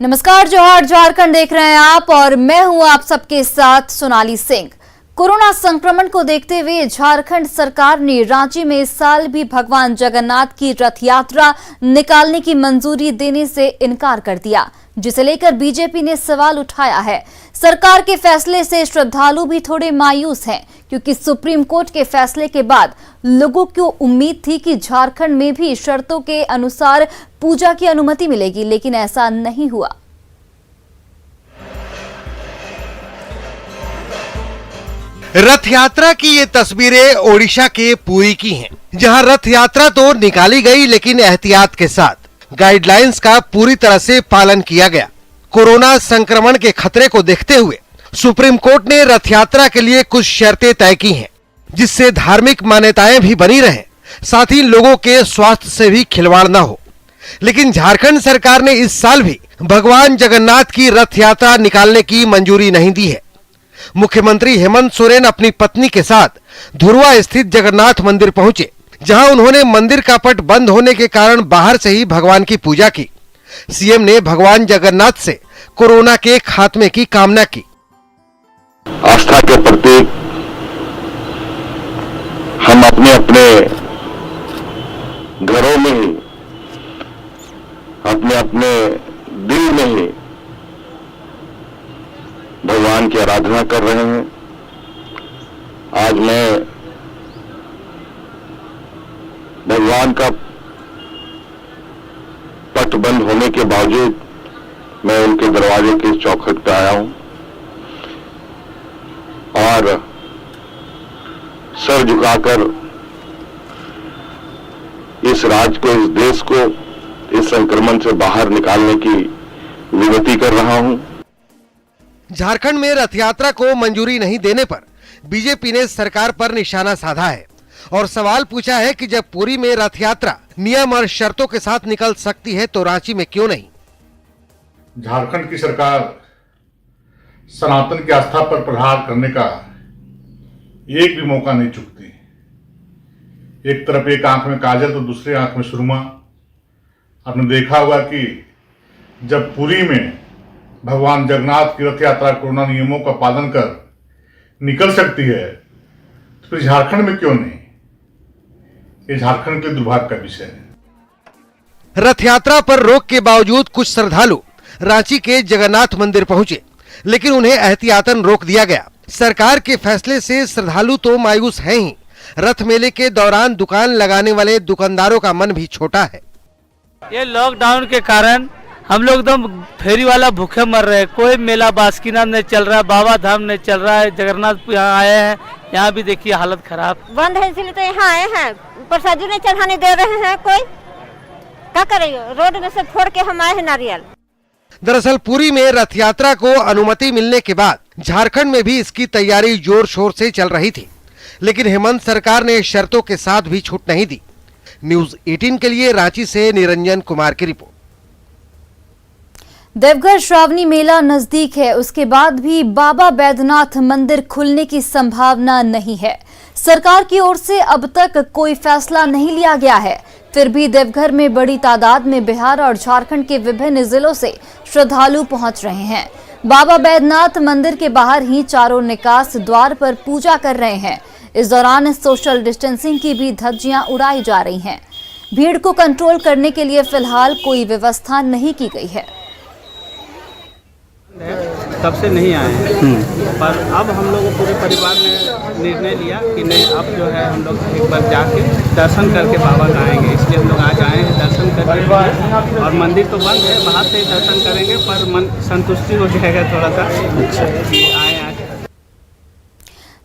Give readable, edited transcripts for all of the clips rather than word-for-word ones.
नमस्कार, जोहार, झारखंड देख रहे हैं आप और मैं हूं आप सबके साथ सोनाली सिंह। कोरोना संक्रमण को देखते हुए झारखंड सरकार ने रांची में इस साल भी भगवान जगन्नाथ की रथ यात्रा निकालने की मंजूरी देने से इनकार कर दिया, जिसे लेकर बीजेपी ने सवाल उठाया है। सरकार के फैसले से श्रद्धालु भी थोड़े मायूस हैं, क्योंकि सुप्रीम कोर्ट के फैसले के बाद लोगों को उम्मीद थी कि झारखंड में भी शर्तों के अनुसार पूजा की अनुमति मिलेगी, लेकिन ऐसा नहीं हुआ। रथ यात्रा की ये तस्वीरें ओडिशा के पुरी की हैं, जहां रथ यात्रा तो निकाली गई, लेकिन एहतियात के साथ गाइडलाइंस का पूरी तरह से पालन किया गया। कोरोना संक्रमण के खतरे को देखते हुए सुप्रीम कोर्ट ने रथ यात्रा के लिए कुछ शर्तें तय की हैं, जिससे धार्मिक मान्यताएं भी बनी रहें, साथ ही लोगों के स्वास्थ्य से भी खिलवाड़ न हो। लेकिन झारखंड सरकार ने इस साल भी भगवान जगन्नाथ की रथ यात्रा निकालने की मंजूरी नहीं दी है। मुख्यमंत्री हेमंत सोरेन अपनी पत्नी के साथ धुरवा स्थित जगन्नाथ मंदिर पहुंचे, जहां उन्होंने मंदिर का पट बंद होने के कारण बाहर से ही भगवान की पूजा की। सीएम ने भगवान जगन्नाथ से कोरोना के खात्मे की कामना की। आस्था के प्रति हम अपने अपने घरों में ही, अपने अपने दिल में ही भगवान की आराधना कर रहे हैं। आज मैं भगवान का पट बंद होने के बावजूद मैं उनके दरवाजे के चौखट पे आया हूं और सर झुकाकर इस राज्य को, इस देश को इस संक्रमण से बाहर निकालने की विनती कर रहा हूं। झारखंड में रथ यात्रा को मंजूरी नहीं देने पर बीजेपी ने सरकार पर निशाना साधा है और सवाल पूछा है कि जब पुरी में रथ यात्रा नियम और शर्तों के साथ निकल सकती है तो रांची में क्यों नहीं। झारखंड की सरकार सनातन की आस्था पर प्रहार करने का एक भी मौका नहीं चूकती। एक तरफ एक आंख में काजल तो दूसरी आंख में सुरमा। आपने देखा होगा कि जब पुरी में भगवान जगन्नाथ की रथ यात्रा कोरोना नियमों का पालन कर निकल सकती है, तो फिर झारखंड में क्यों नहीं। ये झारखंड के दुर्भाग्य का विषय है। रथ यात्रा पर रोक के बावजूद कुछ श्रद्धालु रांची के जगन्नाथ मंदिर पहुंचे, लेकिन उन्हें एहतियातन रोक दिया गया। सरकार के फैसले से श्रद्धालु तो मायूस हैं ही, रथ मेले के दौरान दुकान लगाने वाले दुकानदारों का मन भी छोटा है। ये लॉकडाउन के कारण हम लोग एकदम फेरी वाला भूखे मर रहे हैं। कोई मेला बासुकीनाथ नहीं चल रहा है, बाबा धाम नहीं चल रहा है। जगन्नाथ यहाँ आए हैं, यहाँ भी देखिए हालत खराब बंद है, इसलिए तो यहाँ आए हैं। प्रसादी नहीं चढ़ाने दे रहे हैं, कोई क्या करेंगे। रोड में से फोड़ के हम आए हैं नारियल। दरअसल पुरी में रथ यात्रा को अनुमति मिलने के बाद झारखंड में भी इसकी तैयारी जोर शोर से चल रही थी, लेकिन हेमंत सरकार ने शर्तों के साथ भी छूट नहीं दी। न्यूज़ 18 के लिए रांची से निरंजन कुमार की रिपोर्ट। देवघर श्रावणी मेला नजदीक है, उसके बाद भी बाबा बैद्यनाथ मंदिर खुलने की संभावना नहीं है। सरकार की ओर से अब तक कोई फैसला नहीं लिया गया है, फिर भी देवघर में बड़ी तादाद में बिहार और झारखंड के विभिन्न जिलों से श्रद्धालु पहुंच रहे हैं। बाबा बैद्यनाथ मंदिर के बाहर ही चारों निकास द्वार पर पूजा कर रहे हैं। इस दौरान सोशल डिस्टेंसिंग की भी धज्जियां उड़ाई जा रही हैं। भीड़ को कंट्रोल करने के लिए फिलहाल कोई व्यवस्था नहीं की गई है। तब से नहीं आए हैं, पर अब हम लोग पूरे परिवार ने निर्णय लिया कि नहीं, अब जो है हम लोग एक बार जाके दर्शन करके बाबा का आएंगे। इसलिए हम लोग आज आए हैं दर्शन करके, और मंदिर तो बंद है, बाहर से ही दर्शन करेंगे, पर मन संतुष्टि हो जाएगा थोड़ा सा कि आए आज।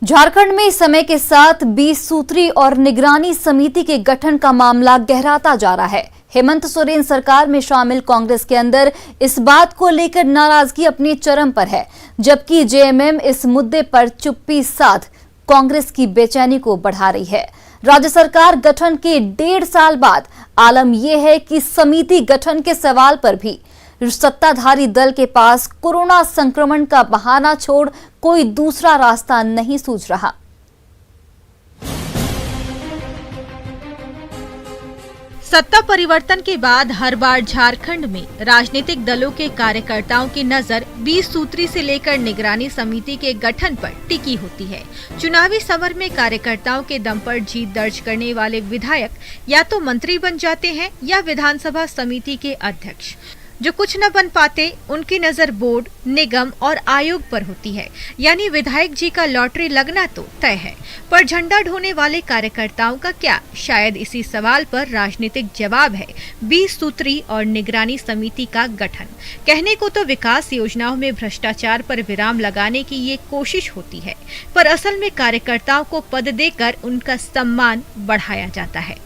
झारखंड में समय के साथ 20 सूत्री और निगरानी समिति के गठन का मामला गहराता जा रहा है। हेमंत सोरेन सरकार में शामिल कांग्रेस के अंदर इस बात को लेकर नाराजगी अपने चरम पर है, जबकि जेएमएम इस मुद्दे पर चुप्पी साध कांग्रेस की बेचैनी को बढ़ा रही है। राज्य सरकार गठन के 1.5 साल बाद आलम यह है कि समिति गठन के सवाल पर भी सत्ताधारी दल के पास कोरोना संक्रमण का बहाना छोड़ कोई दूसरा रास्ता नहीं सूझ रहा। सत्ता परिवर्तन के बाद हर बार झारखंड में राजनीतिक दलों के कार्यकर्ताओं की नजर 20 सूत्री से लेकर निगरानी समिति के गठन पर टिकी होती है। चुनावी समर में कार्यकर्ताओं के दम पर जीत दर्ज करने वाले विधायक या तो मंत्री बन जाते हैं या विधानसभा समिति के अध्यक्ष। जो कुछ न बन पाते उनकी नजर बोर्ड, निगम और आयोग पर होती है। यानी विधायक जी का लॉटरी लगना तो तय है, पर झंडा ढोने वाले कार्यकर्ताओं का क्या? शायद इसी सवाल पर राजनीतिक जवाब है 20 सूत्री और निगरानी समिति का गठन। कहने को तो विकास योजनाओं में भ्रष्टाचार पर विराम लगाने की ये कोशिश होती है, पर असल में कार्यकर्ताओं को पद देकर उनका सम्मान बढ़ाया जाता है।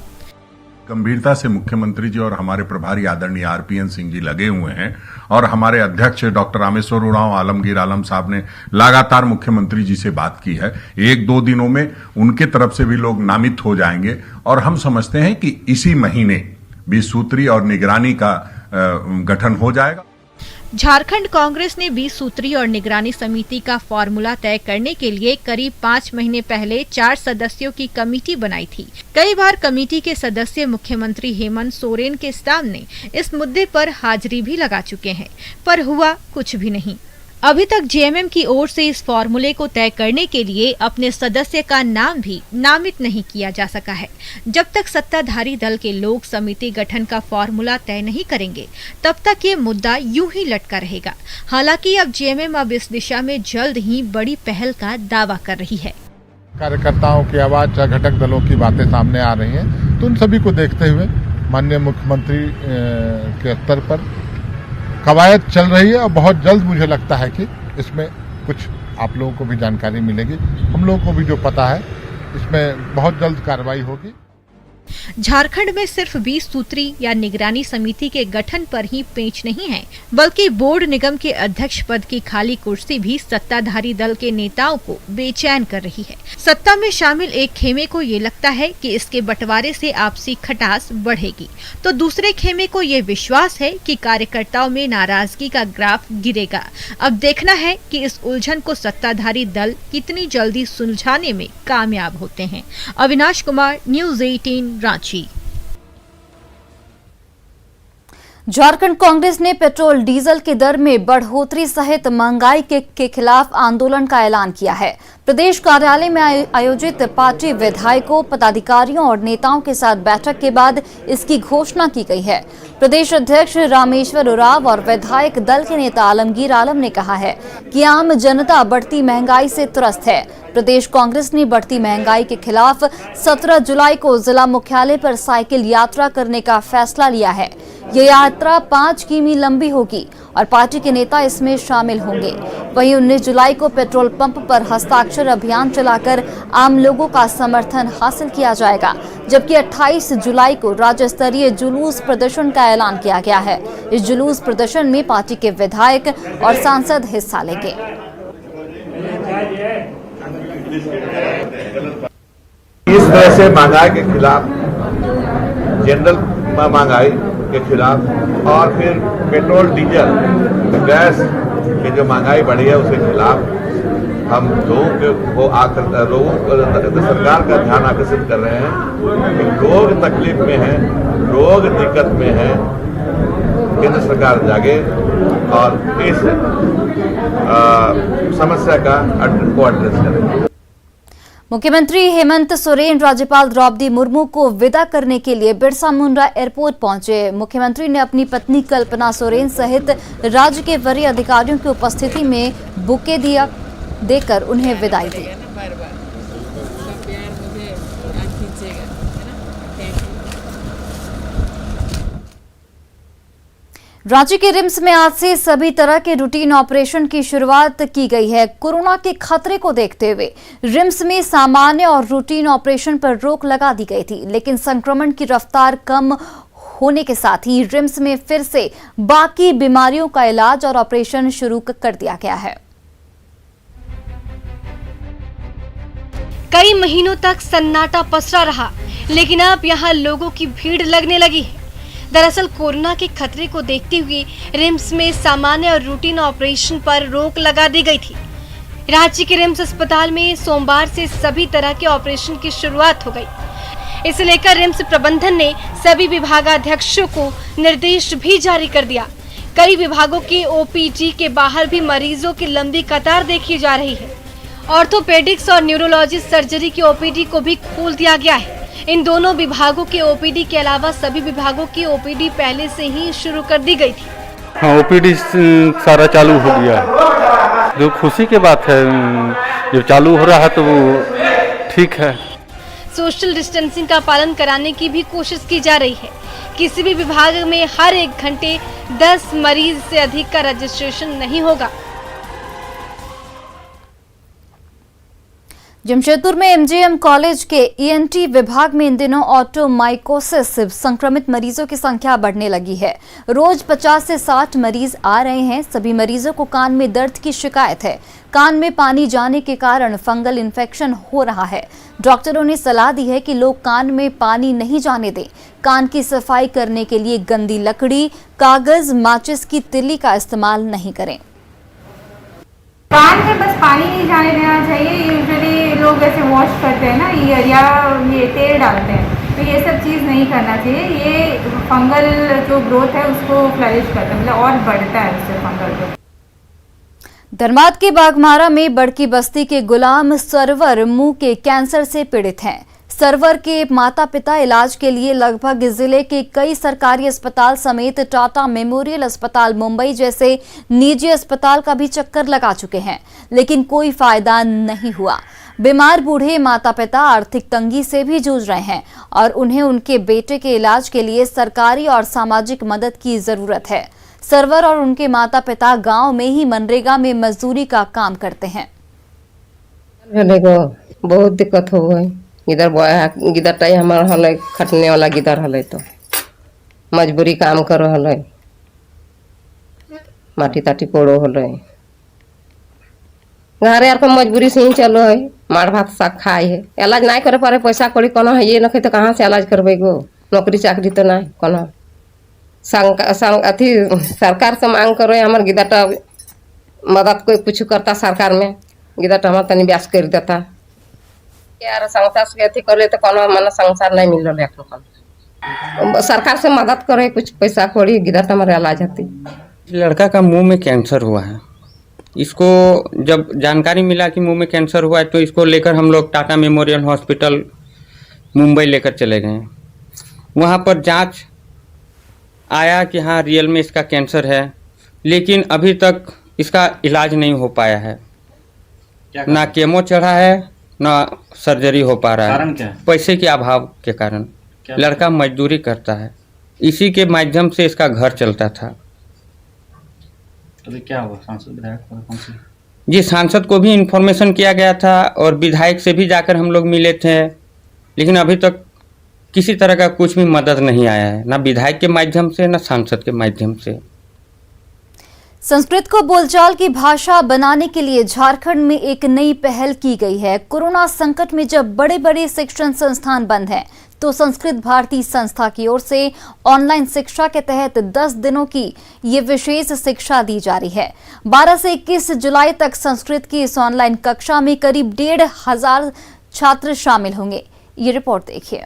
गंभीरता से मुख्यमंत्री जी और हमारे प्रभारी आदरणीय आरपीएन सिंह जी लगे हुए हैं और हमारे अध्यक्ष डॉक्टर रामेश्वर उरांव आलमगीर आलम साहब ने लगातार मुख्यमंत्री जी से बात की है। 1-2 दिनों में उनके तरफ से भी लोग नामित हो जाएंगे और हम समझते हैं कि इसी महीने 20 सूत्री और निगरानी का गठन हो जाएगा। झारखंड कांग्रेस ने 20 सूत्री और निगरानी समिति का फॉर्मूला तय करने के लिए करीब 5 महीने पहले 4 सदस्यों की कमेटी बनाई थी। कई बार कमेटी के सदस्य मुख्यमंत्री हेमंत सोरेन के सामने इस मुद्दे पर हाजिरी भी लगा चुके हैं, पर हुआ कुछ भी नहीं। अभी तक जेएमएम की ओर से इस फॉर्मूले को तय करने के लिए अपने सदस्य का नाम भी नामित नहीं किया जा सका है। जब तक सत्ताधारी दल के लोग समिति गठन का फॉर्मूला तय नहीं करेंगे, तब तक ये मुद्दा यूं ही लटका रहेगा। हालांकि अब जेएमएम अब इस दिशा में जल्द ही बड़ी पहल का दावा कर रही है। कार्यकर्ताओं की आवाज या घटक दलों की बातें सामने आ रही हैं, तो उन सभी को देखते हुए माननीय मुख्यमंत्री के स्तर पर कवायद चल रही है और बहुत जल्द मुझे लगता है कि इसमें कुछ आप लोगों को भी जानकारी मिलेगी। हम लोगों को भी जो पता है इसमें बहुत जल्द कार्रवाई होगी। झारखंड में सिर्फ 20 सूत्री या निगरानी समिति के गठन पर ही पेंच नहीं है, बल्कि बोर्ड निगम के अध्यक्ष पद की खाली कुर्सी भी सत्ताधारी दल के नेताओं को बेचैन कर रही है। सत्ता में शामिल एक खेमे को ये लगता है कि इसके बंटवारे से आपसी खटास बढ़ेगी, तो दूसरे खेमे को ये विश्वास है कि कार्यकर्ताओं में नाराजगी का ग्राफ गिरेगा। अब देखना है कि इस उलझन को सत्ताधारी दल कितनी जल्दी सुलझाने में कामयाब होते हैं। अविनाश कुमार, न्यूज़ 18 रांची। झारखंड कांग्रेस ने पेट्रोल डीजल की दर में बढ़ोतरी सहित महंगाई के खिलाफ आंदोलन का ऐलान किया है। प्रदेश कार्यालय में आयोजित पार्टी विधायकों, पदाधिकारियों और नेताओं के साथ बैठक के बाद इसकी घोषणा की गई है। प्रदेश अध्यक्ष रामेश्वर उरांव और विधायक दल के नेता आलमगीर आलम ने कहा है कि आम जनता बढ़ती महंगाई से त्रस्त है। प्रदेश कांग्रेस ने बढ़ती महंगाई के खिलाफ 17 जुलाई को जिला मुख्यालय पर साइकिल यात्रा करने का फैसला लिया है। ये यात्रा 5 किमी लंबी होगी और पार्टी के नेता इसमें शामिल होंगे। वहीं 19 जुलाई को पेट्रोल पंप पर हस्ताक्षर अभियान चलाकर आम लोगों का समर्थन हासिल किया जाएगा, जबकि 28 जुलाई को राज्य स्तरीय जुलूस प्रदर्शन का ऐलान किया गया है। इस जुलूस प्रदर्शन में पार्टी के विधायक और सांसद हिस्सा लेंगे। इस तरह से महंगाई के खिलाफ, जनरल महंगाई के खिलाफ और फिर पेट्रोल, डीजल, गैस की जो महंगाई बढ़ी है उसके खिलाफ हम लोगों को सरकार का ध्यान आकर्षित कर रहे हैं कि लोग तकलीफ में हैं, लोग दिक्कत में हैं। केंद्र सरकार जागे और इस समस्या का एड्रेस करें। मुख्यमंत्री हेमंत सोरेन राज्यपाल द्रौपदी मुर्मू को विदा करने के लिए बिरसा मुंडा एयरपोर्ट पहुंचे। मुख्यमंत्री ने अपनी पत्नी कल्पना सोरेन सहित राज्य के वरीय अधिकारियों की उपस्थिति में बुके देकर उन्हें विदाई दी। रांची के रिम्स में आज से सभी तरह के रूटीन ऑपरेशन की शुरुआत की गई है। कोरोना के खतरे को देखते हुए रिम्स में सामान्य और रूटीन ऑपरेशन पर रोक लगा दी गई थी, लेकिन संक्रमण की रफ्तार कम होने के साथ ही रिम्स में फिर से बाकी बीमारियों का इलाज और ऑपरेशन शुरू कर दिया गया है। कई महीनों तक सन्नाटा पसरा रहा, लेकिन अब यहाँ लोगों की भीड़ लगने लगी है। दरअसल कोरोना के खतरे को देखते हुए रिम्स में सामान्य और रूटीन ऑपरेशन पर रोक लगा दी गई थी। रांची के रिम्स अस्पताल में सोमवार से सभी तरह के ऑपरेशन की शुरुआत हो गई। इसे लेकर रिम्स प्रबंधन ने सभी विभागाध्यक्षों को निर्देश भी जारी कर दिया। कई विभागों के ओपीडी के बाहर भी मरीजों की लंबी कतार देखी जा रही है। ऑर्थोपेडिक्स और न्यूरोलॉजी सर्जरी की ओपीडी को भी खोल दिया गया है। इन दोनों विभागों के ओपीडी के अलावा सभी विभागों की ओपीडी पहले से ही शुरू कर दी गई थी। हाँ, ओपीडी सारा चालू हो गया है, जो खुशी की बात है। जो चालू हो रहा है तो वो ठीक है। सोशल डिस्टेंसिंग का पालन कराने की भी कोशिश की जा रही है। किसी भी विभाग में हर 1 घंटे 10 मरीज से अधिक का रजिस्ट्रेशन नहीं होगा। जमशेदपुर में एमजीएम कॉलेज के ईएनटी विभाग में इन दिनों ऑटोमाइकोसिस संक्रमित मरीजों की संख्या बढ़ने लगी है। रोज 50 से 60 मरीज आ रहे हैं। सभी मरीजों को कान में दर्द की शिकायत है। कान में पानी जाने के कारण फंगल इन्फेक्शन हो रहा है। डॉक्टरों ने सलाह दी है कि लोग कान में पानी नहीं जाने दें। कान की सफाई करने के लिए गंदी लकड़ी, कागज, माचिस की तिल्ली का इस्तेमाल नहीं करें। कान में बस पानी नहीं जाने देना चाहिए। यूजुअली लोग ऐसे वॉश करते हैं ना, ईयर या ये तेल डालते हैं, तो ये सब चीज़ नहीं करना चाहिए। ये फंगल जो ग्रोथ है उसको फ्लरिश करता है, मतलब और बढ़ता है उससे फंगल ग्रोथ। धनबाद के बाघमारा में बड़की बस्ती के गुलाम सरवर मुंह के कैंसर से पीड़ित हैं। सरवर के माता पिता इलाज के लिए लगभग जिले के कई सरकारी अस्पताल समेत टाटा मेमोरियल अस्पताल मुंबई जैसे निजी अस्पताल का भी चक्कर लगा चुके हैं, लेकिन कोई फायदा नहीं हुआ। बीमार बूढ़े माता पिता आर्थिक तंगी से भी जूझ रहे हैं और उन्हें उनके बेटे के इलाज के लिए सरकारी और सामाजिक मदद की जरूरत है। सरवर और उनके माता पिता गांव में ही मनरेगा में मजदूरी का काम करते हैं। बहुत दिक्कत हो गई। गिदर टाई हमार हल खटने वाला गिदर हल, तो मजबूरी काम कर हल, माटी ताटी कोड़ो हल, घरे यार को मजबूरी से ही चलो है। मार भात साग खाए है, इलाज नहीं करे पारे, पैसा कौड़ी कोनो है ये न तो कहाँ से इलाज करबे गो। नौकरी चाकरी तो नहीं कोनो। अथी सरकार से मांग करो, हमार गिदरटा मदद कोई कुछ करता सरकार में, गिदरटा हमार तनी ब्यास कर देता यार। संसार से अथी कर ले तो कोनो मन संसार नहीं मिल रहा। सरकार से मदद करे, कुछ पैसा कौड़ी गिदरटा हमारे इलाज होती। लड़का का मुंह में कैंसर हुआ है। इसको जब जानकारी मिला कि मुंह में कैंसर हुआ है तो इसको लेकर हम लोग टाटा मेमोरियल हॉस्पिटल मुंबई लेकर चले गए। वहाँ पर जांच आया कि हाँ रियल में इसका कैंसर है, लेकिन अभी तक इसका इलाज नहीं हो पाया है। ना केमो चढ़ा है ना सर्जरी हो पा रहा है। कारण क्या है? पैसे के अभाव के कारण। लड़का मजदूरी करता है, इसी के माध्यम से इसका घर चलता था। तो क्या हुआ? सांसद विधायक कौन से? जी, सांसद को भी इन्फॉर्मेशन किया गया था और विधायक से भी जाकर हम लोग मिले थे, लेकिन अभी तक किसी तरह का कुछ भी मदद नहीं आया है, ना विधायक के माध्यम से ना सांसद के माध्यम से। संस्कृत को बोलचाल की भाषा बनाने के लिए झारखंड में एक नई पहल की गई है। कोरोना संकट में जब बड़े बड़े शिक्षण संस्थान बंद हैं, तो संस्कृत भारती संस्था की ओर से ऑनलाइन शिक्षा के तहत 10 दिनों की ये विशेष शिक्षा दी जा रही है। 12 से 21 जुलाई तक संस्कृत की इस ऑनलाइन कक्षा में करीब 1,500 छात्र शामिल होंगे। ये रिपोर्ट देखिए।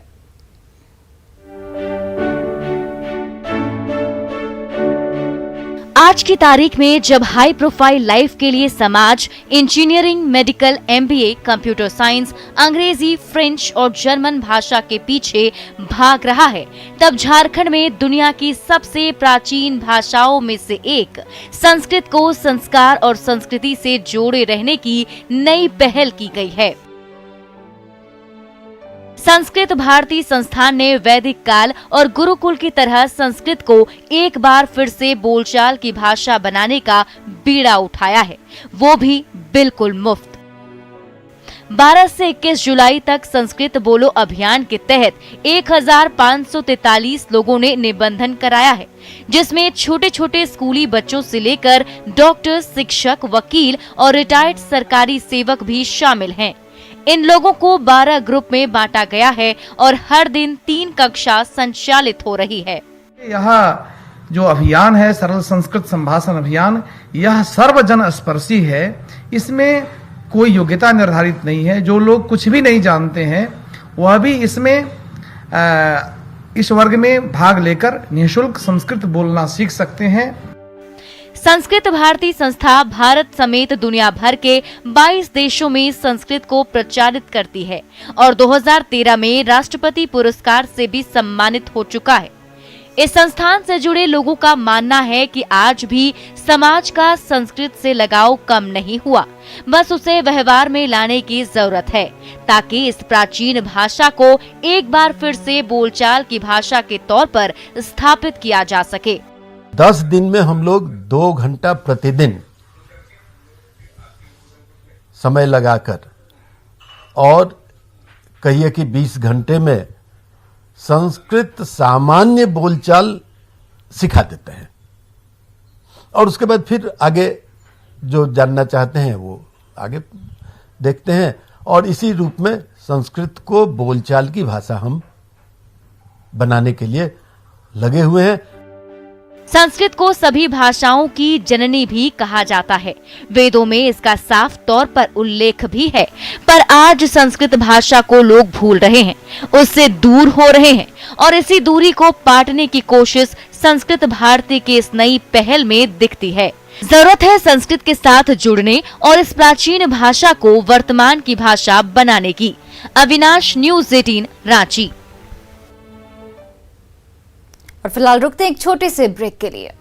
आज की तारीख में जब हाई प्रोफाइल लाइफ के लिए समाज engineering, medical, MBA, computer science, अंग्रेजी, फ्रेंच और जर्मन भाषा के पीछे भाग रहा है, तब झारखंड में दुनिया की सबसे प्राचीन भाषाओं में से एक संस्कृत को संस्कार और संस्कृति से जोड़े रहने की नई पहल की गई है। संस्कृत भारती संस्थान ने वैदिक काल और गुरुकुल की तरह संस्कृत को एक बार फिर से बोलचाल की भाषा बनाने का बीड़ा उठाया है, वो भी बिल्कुल मुफ्त। 12 से 21 जुलाई तक संस्कृत बोलो अभियान के तहत 1,543 लोगों ने निबंधन कराया है, जिसमें छोटे छोटे स्कूली बच्चों से लेकर डॉक्टर, शिक्षक, वकील और रिटायर्ड सरकारी सेवक भी शामिल हैं। इन लोगों को 12 ग्रुप में बांटा गया है और हर दिन 3 कक्षा संचालित हो रही है। यह जो अभियान है सरल संस्कृत संभाषण अभियान, यह सर्वजन स्पर्शी है। इसमें कोई योग्यता निर्धारित नहीं है। जो लोग कुछ भी नहीं जानते हैं वह भी इसमें इस वर्ग में भाग लेकर निःशुल्क संस्कृत बोलना सीख सकते हैं। संस्कृत भारती संस्था भारत समेत दुनिया भर के 22 देशों में संस्कृत को प्रचारित करती है और 2013 में राष्ट्रपति पुरस्कार से भी सम्मानित हो चुका है। इस संस्थान से जुड़े लोगों का मानना है कि आज भी समाज का संस्कृत से लगाव कम नहीं हुआ, बस उसे व्यवहार में लाने की जरूरत है ताकि इस प्राचीन भाषा को एक बार फिर से बोलचाल की भाषा के तौर पर स्थापित किया जा सके। 10 दिन में हम लोग 2 घंटा प्रतिदिन समय लगाकर और कहिए कि 20 घंटे में संस्कृत सामान्य बोलचाल सिखा देते हैं और उसके बाद फिर आगे जो जानना चाहते हैं वो आगे देखते हैं और इसी रूप में संस्कृत को बोलचाल की भाषा हम बनाने के लिए लगे हुए हैं। संस्कृत को सभी भाषाओं की जननी भी कहा जाता है। वेदों में इसका साफ तौर पर उल्लेख भी है, पर आज संस्कृत भाषा को लोग भूल रहे हैं, उससे दूर हो रहे हैं और इसी दूरी को पाटने की कोशिश संस्कृत भारती की इस नई पहल में दिखती है। जरूरत है संस्कृत के साथ जुड़ने और इस प्राचीन भाषा को वर्तमान की भाषा बनाने की। अविनाश, न्यूज़ 18, रांची। और फिलहाल रुकते हैं एक छोटे से ब्रेक के लिए।